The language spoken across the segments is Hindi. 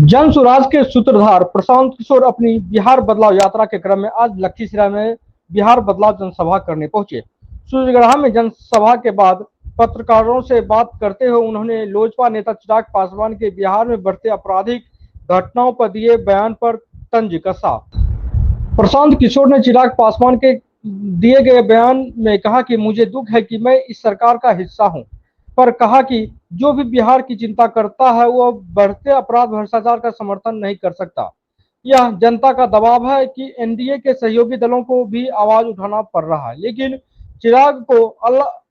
जन स्वराज के सूत्रधार प्रशांत किशोर अपनी बिहार बदलाव यात्रा के क्रम में आज लखीसराय में बिहार बदलाव जनसभा करने पहुंचे। सूर्यगढ़ा में जनसभा के बाद पत्रकारों से बात करते हुए उन्होंने लोजपा नेता चिराग पासवान के बिहार में बढ़ते आपराधिक घटनाओं पर दिए बयान पर तंज कसा। प्रशांत किशोर ने चिराग पासवान के दिए गए बयान में कहा कि मुझे दुख है कि मैं इस सरकार का हिस्सा हूं, पर कहा कि जो भी बिहार की चिंता करता है वह बढ़ते अपराध भ्रष्टाचार का समर्थन नहीं कर सकता। यह जनता का दबाव है कि एनडीए के सहयोगी दलों को भी आवाज उठाना पड़ रहा है, लेकिन चिराग को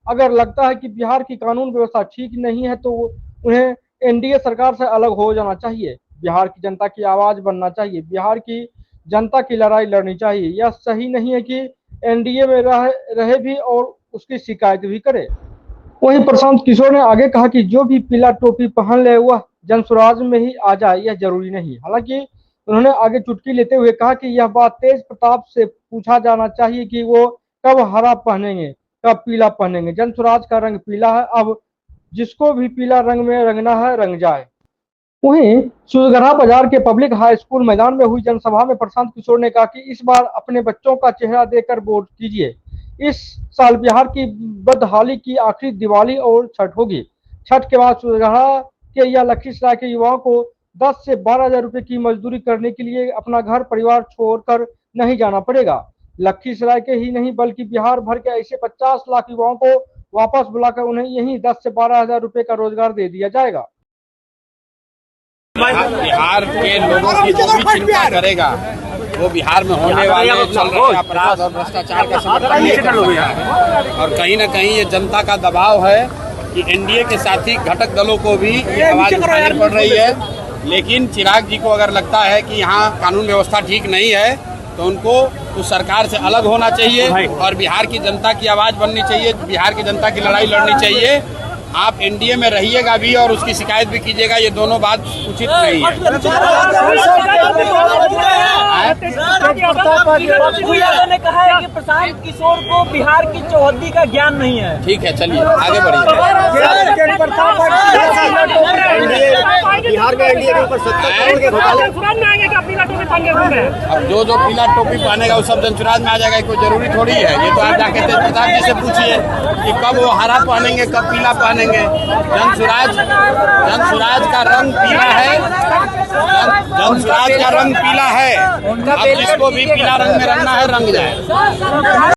अगर लगता है कि बिहार की कानून व्यवस्था ठीक नहीं है तो उन्हें एनडीए सरकार से अलग हो जाना चाहिए, बिहार की जनता की आवाज बनना चाहिए, बिहार की जनता की लड़ाई लड़नी चाहिए। यह सही नहीं है कि एनडीए में रहे भी और उसकी शिकायत भी करे। वहीं प्रशांत किशोर ने आगे कहा कि जो भी पीला टोपी पहन ले वह जन स्वराज में ही आ जाए, यह जरूरी नहीं। हालांकि उन्होंने आगे चुटकी लेते हुए कहा कि यह बात तेज प्रताप से पूछा जाना चाहिए कि वो कब हरा पहनेंगे, कब पीला पहनेंगे। जन स्वराज का रंग पीला है, अब जिसको भी पीला रंग में रंगना है रंग जाए। वहीं सूर्यगढ़ा बाजार के पब्लिक हाई स्कूल मैदान में हुई जनसभा में प्रशांत किशोर ने कहा कि इस बार अपने बच्चों का चेहरा देखकर वोट कीजिए। इस साल बिहार की बदहाली की आखिरी दिवाली और छठ होगी। छठ के बाद सूर्यगढ़ा के या लखीसराय के युवाओं को 10 से 12 हजार रुपए की मजदूरी करने के लिए अपना घर परिवार छोड़कर नहीं जाना पड़ेगा। लखीसराय के ही नहीं बल्कि बिहार भर के ऐसे 50 लाख युवाओं को वापस बुलाकर उन्हें यही 10 से 12 हजार रुपए का रोजगार दे दिया जाएगा। बिहार के लोगों की जो भी चिंता करेगा वो बिहार में होने वाले चल रहे अपराध और भ्रष्टाचार का समर्थन नहीं कर सकता है। और कहीं न कहीं ये जनता का दबाव है कि एनडीए के साथी घटक दलों को भी आवाज उठानी पड़ रही है। लेकिन चिराग जी को अगर लगता है कि यहाँ कानून व्यवस्था ठीक नहीं है तो उनको उस सरकार से अलग होना चाहिए और बिहार की जनता की आवाज बननी चाहिए, बिहार की जनता की लड़ाई लड़नी चाहिए। आप एनडीए में रहिएगा भी और उसकी शिकायत भी कीजिएगा, ये दोनों बात उचित नहीं है। ने कहा है कि प्रशांत किशोर को बिहार की चौहद्दी का ज्ञान नहीं है। ठीक है, चलिए आगे बढ़िए। बिहार में एनडीए के ऊपर 70 करोड़ के घोटाले। अब जो पीला टोपी पहनेगा वो सब जनसुराज में आ जाएगा, कोई जरूरी थोड़ी है। ये तो आप जाके तेज प्रताप जी से पूछिए कि कब वो हरा पहनेंगे कब पीला पहनेंगे। जनसुराज का रंग पीला है, जनसुराज का रंग पीला है। अब जिसको भी पीला रंग में रंगना है रंग जाए।